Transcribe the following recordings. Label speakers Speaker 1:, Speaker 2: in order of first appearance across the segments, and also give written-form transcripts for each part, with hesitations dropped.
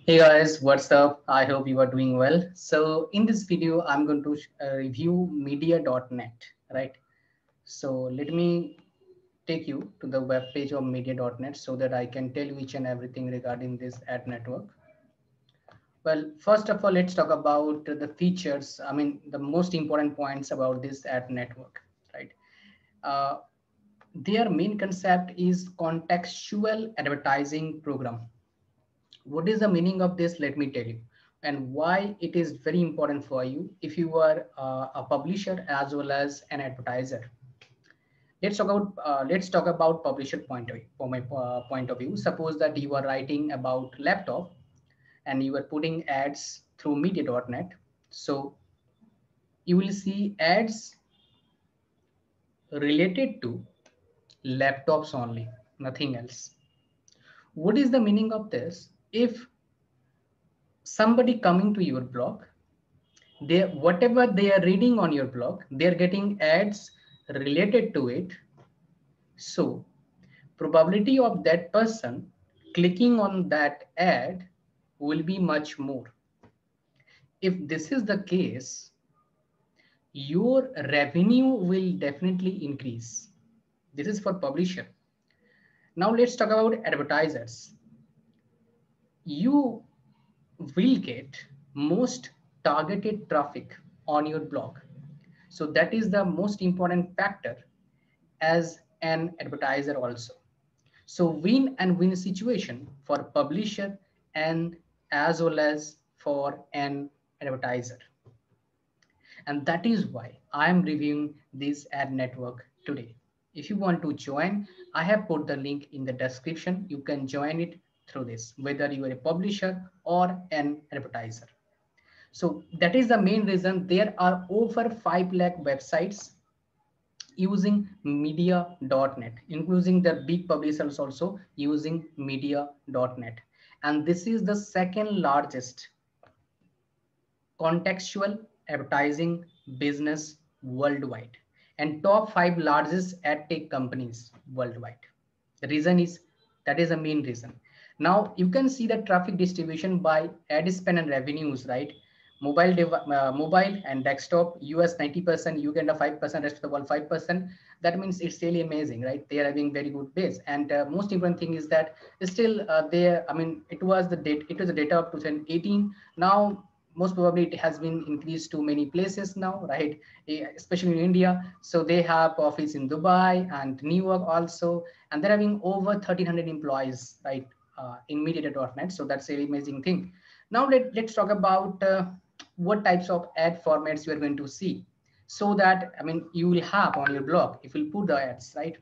Speaker 1: Hey guys, what's up? I hope you are doing well. So in this video, I'm going to review media.net, right? So let me take you to the web page of media.net so that I can tell you each and everything regarding this ad network. Well, first of all, let's talk about the features. I mean, the most important points about this ad network, right? Uh, their main concept is contextual advertising program. What is the meaning of this? Let me tell you, and why it is very important for you if you are a publisher as well as an advertiser. Let's talk about publisher point of view. For my point of view, suppose that you are writing about laptop and you are putting ads through media.net. So you will see ads related to laptops only, nothing else. What is the meaning of this? If somebody coming to your blog, they whatever they are reading on your blog, they're getting ads related to it. So probability of that person clicking on that ad will be much more. If this is the case, your revenue will definitely increase. This is for publisher. Now let's talk about advertisers. You will get most targeted traffic on your blog. So that is the most important factor as an advertiser also. So win and win situation for publisher and as well as for an advertiser. And that is why I am reviewing this ad network today. If you want to join, I have put the link in the description. You can join it through this, whether you are a publisher or an advertiser. So that is the main reason there are over 5 lakh websites using media.net, including the big publishers also using media.net. And this is the second largest contextual advertising business worldwide and top 5 largest ad tech companies worldwide. The reason is that is the main reason. Now you can see the traffic distribution by ad spend and revenues, right? Mobile and desktop, US 90%, Uganda 5%, rest of the world 5%. That means it's really amazing, right? They are having very good base. And most important thing is that still there. I mean, it was the data of 2018. Now most probably it has been increased to many places now, right? Especially in India. So they have office in Dubai and New York also, and they're having over 1,300 employees, right, in media.net. So that's a really amazing thing. Now let's talk about what types of ad formats you are going to see, so that I mean you will have on your blog if you put the ads, right,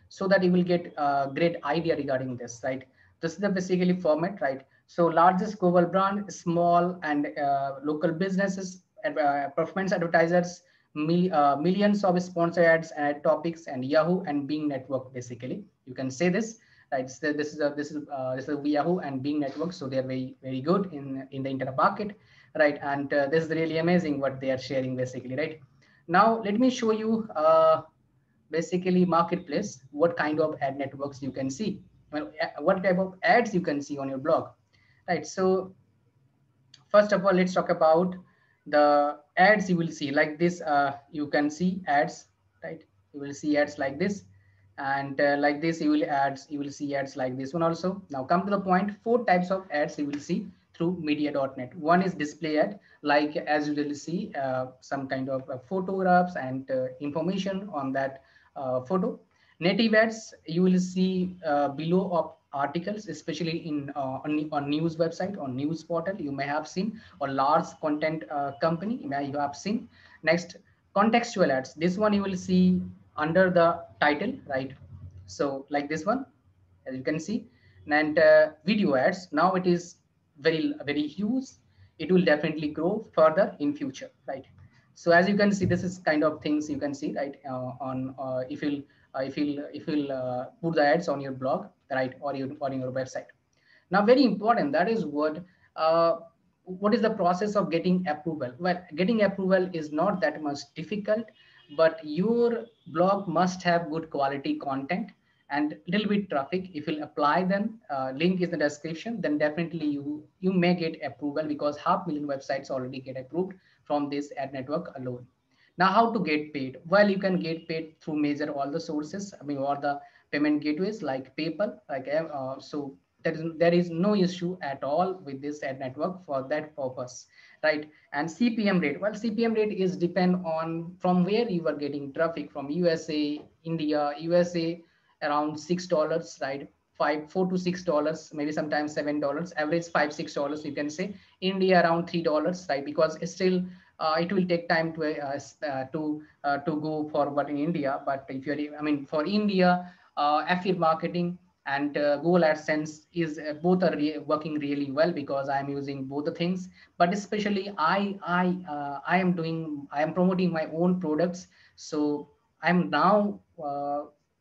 Speaker 1: so that you will get a great idea regarding this, right? This is the basically format, right? So largest global brand, small and local businesses, performance advertisers, millions of sponsor ads and topics, and Yahoo and Bing network. Basically, you can say this, right? So this is Yahoo and Bing network. So they are very good in the internet market, right? And this is really amazing what they are sharing basically, right? Now let me show you basically marketplace, what kind of ad networks you can see, well, what type of ads you can see on your blog, right? So first of all, let's talk about the ads you will see like this. You can see ads, right? You will see ads like this, and like this you will see ads like this one also. Now come to the point. Four types of ads you will see through media.net. One is display ad, like as you will see some kind of photographs and information on that photo. Native ads you will see below of articles, especially in on news website, on news portal you may have seen, or large content company you may have seen. Next, contextual ads. This one you will see under the title, right? So like this one, as you can see. And video ads, now it is very huge. It will definitely grow further in future, right? So as you can see, this is kind of things you can see, right? On if you'll put the ads on your blog, right, or on your website. Now very important, that is what is the process of getting approval? Well, getting approval is not that much difficult, but your blog must have good quality content, and little bit traffic, if you'll apply them, link is in the description, then definitely you may get approval, because 500,000 websites already get approved from this ad network alone. Now, how to get paid? Well, you can get paid through major all the sources. I mean, all the payment gateways like PayPal, like so there is no issue at all with this ad network for that purpose, right? And CPM rate. Well, CPM rate is depend on from where you are getting traffic, from USA, India, USA around $6, right? $4 to $6, maybe sometimes $7. Average $5 to $6 you can say. India around $3, right? Because it's still it will take time to go forward in India. But if you're, I mean, for India, affiliate marketing and Google AdSense is both are working really well, because I'm using both the things. But especially I am promoting my own products, so I'm now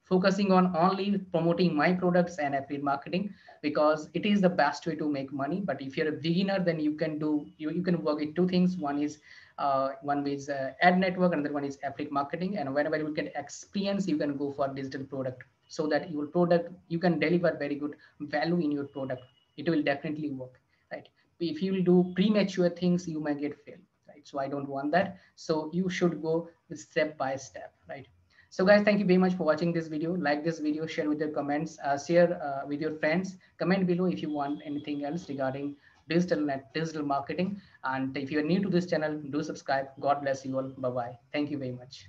Speaker 1: focusing on only promoting my products and affiliate marketing, because it is the best way to make money. But if you're a beginner, then you can do you can work with two things. One is ad network, another one is affiliate marketing. And whenever you get experience, you can go for digital product, so that your product, you can deliver very good value in your product. It will definitely work, right? If you will do premature things, you may get failed, right? So I don't want that. So you should go with step by step, right? So guys, thank you very much for watching this video. Like this video, share with your comments, share with your friends, comment below if you want anything else regarding digital marketing. And if you are new to this channel, do subscribe. God bless you all. Bye bye. Thank you very much.